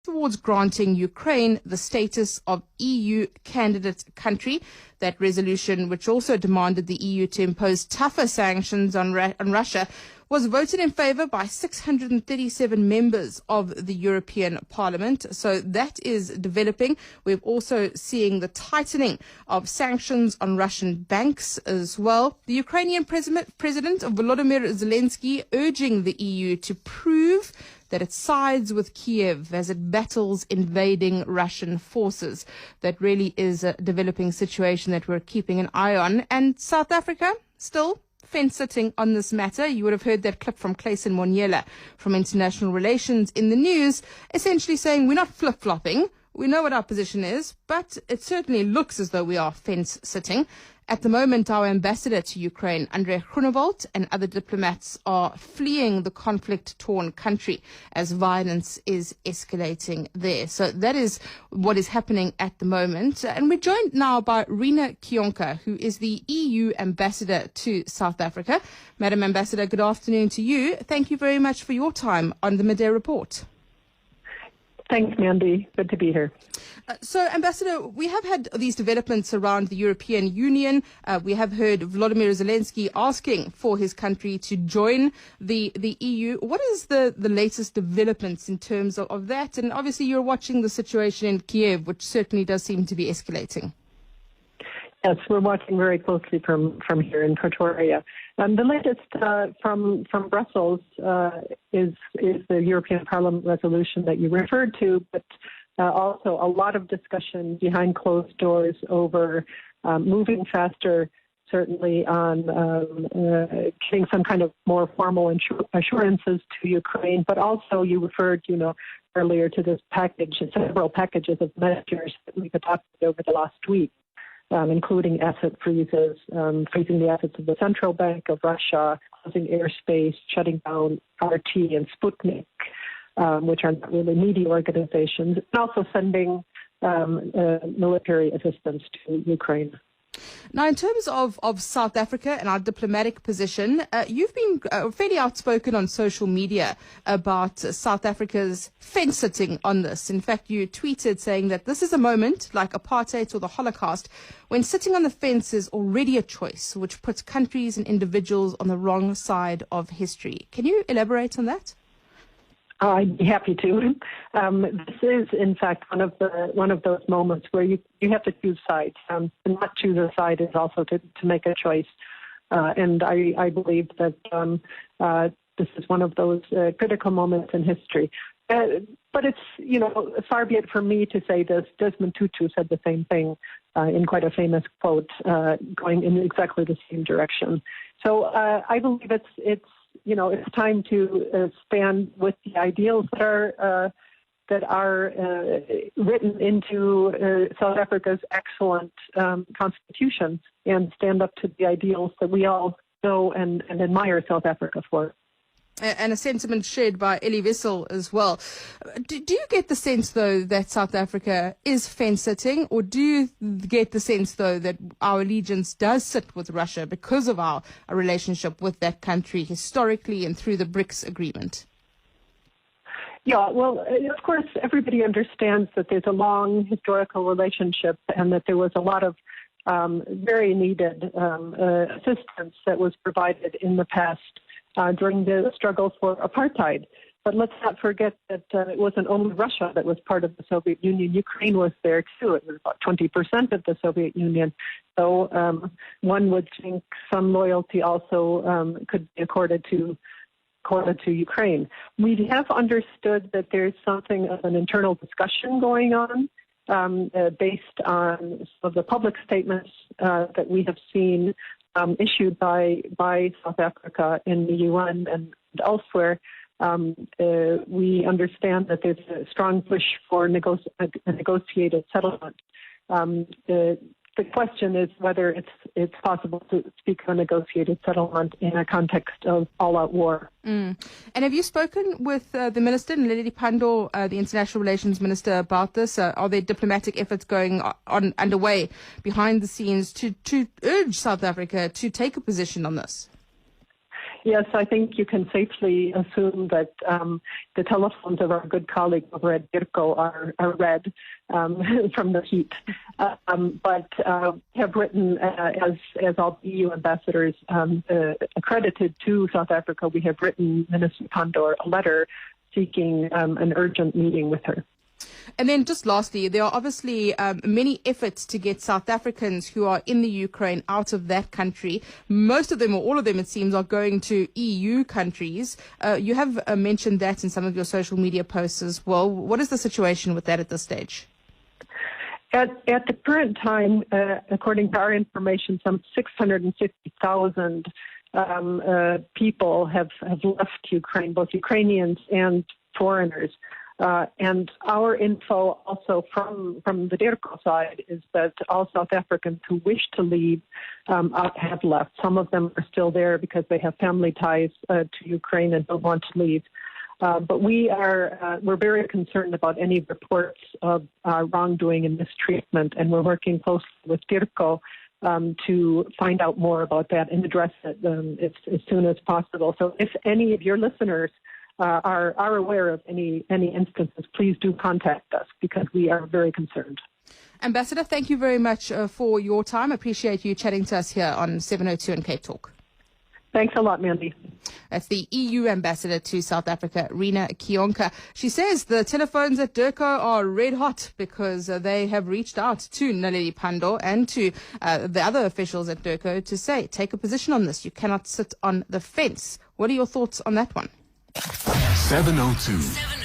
towards granting Ukraine the status of EU candidate country. That resolution, which also demanded the EU to impose tougher sanctions on Russia, was voted in favor by 637 members of the European Parliament. So that is developing. We're also seeing the tightening of sanctions on Russian banks as well. The Ukrainian President Volodymyr Zelensky urging the EU to prove that it sides with Kiev as it battles invading Russian forces. That really is a developing situation that we're keeping an eye on. And South Africa, still fence-sitting on this matter. You would have heard that clip from Clayson Monyela from International Relations in the news, essentially saying we're not flip-flopping. We know what our position is, but it certainly looks as though we are fence-sitting. At the moment, our ambassador to Ukraine, Andrei Groenewold, and other diplomats are fleeing the conflict-torn country as violence is escalating there. So that is what is happening at the moment. And we're joined now by Riina Kionka, who is the EU ambassador to South Africa. Madam Ambassador, good afternoon to you. Thank you very much for your time on the Midday Report. Thanks, Mandy. Good to be here. So, Ambassador, we have had these developments around the European Union. We have heard Volodymyr Zelensky asking for his country to join the EU. What is the latest developments in terms of that? And obviously you're watching the situation in Kiev, which certainly does seem to be escalating. Yes, we're watching very closely from here in Pretoria. The latest from Brussels is the European Parliament resolution that you referred to, but also a lot of discussion behind closed doors over moving faster, certainly on getting some kind of more formal assurances to Ukraine, but also you referred, earlier to this package, several packages of measures that we've adopted over the last week. Including asset freezes, freezing the assets of the Central Bank of Russia, closing airspace, shutting down RT and Sputnik, which are not really media organizations, and also sending military assistance to Ukraine. Now, in terms of South Africa and our diplomatic position, you've been fairly outspoken on social media about South Africa's fence-sitting on this. In fact, you tweeted saying that this is a moment, like apartheid or the Holocaust, when sitting on the fence is already a choice, which puts countries and individuals on the wrong side of history. Can you elaborate on that? I'd be happy to. This is, in fact, one of those moments where you have to choose sides. And not choose a side is also to make a choice. And I believe that this is one of those critical moments in history. But it's, far be it from me to say this. Desmond Tutu said the same thing in quite a famous quote, going in exactly the same direction. So I believe it's time to stand with the ideals that are written into South Africa's excellent constitution and stand up to the ideals that we all know and admire South Africa for. And a sentiment shared by Elie Wiesel as well. Do you get the sense, though, that South Africa is fence-sitting, or do you get the sense, though, that our allegiance does sit with Russia because of our relationship with that country historically and through the BRICS agreement? Yeah, well, of course, everybody understands that there's a long historical relationship and that there was a lot of very needed assistance that was provided in the past during the struggle for apartheid. But let's not forget that it wasn't only Russia that was part of the Soviet Union. Ukraine was there too. It was about 20% of the Soviet Union. So one would think some loyalty also could be accorded to Ukraine. We have understood that there's something of an internal discussion going on based on some of the public statements that we have seen issued by South Africa in the UN and elsewhere. We understand that there's a strong push for a negotiated settlement. The question is whether it's possible to speak of a negotiated settlement in a context of all-out war. And have you spoken with the Minister, Naledi Pandor, the International Relations Minister, about this? Are there diplomatic efforts going on underway behind the scenes to urge South Africa to take a position on this? Yes, I think you can safely assume that the telephones of our good colleague over at DIRCO are red from the heat. But have written, as all EU ambassadors accredited to South Africa, we have written Minister Pandor a letter seeking an urgent meeting with her. And then just lastly, there are obviously many efforts to get South Africans who are in the Ukraine out of that country. Most of them, or all of them, it seems, are going to EU countries. You have mentioned that in some of your social media posts as well. What is the situation with that at this stage? At the current time, according to our information, some 650,000 people have left Ukraine, both Ukrainians and foreigners. And our info also from the DIRCO side is that all South Africans who wish to leave have left. Some of them are still there because they have family ties to Ukraine and don't want to leave. But we're very concerned about any reports of wrongdoing and mistreatment, and we're working closely with DIRCO to find out more about that and address it as soon as possible. So if any of your listeners are aware of any instances, please do contact us because we are very concerned. Ambassador, thank you very much for your time. Appreciate you chatting to us here on 702 and Cape Talk. Thanks a lot, Mandy. That's the EU ambassador to South Africa, Riina Kionka. She says the telephones at DIRCO are red hot because they have reached out to Naledi Pandor and to the other officials at DIRCO to say, take a position on this. You cannot sit on the fence. What are your thoughts on that one? 702.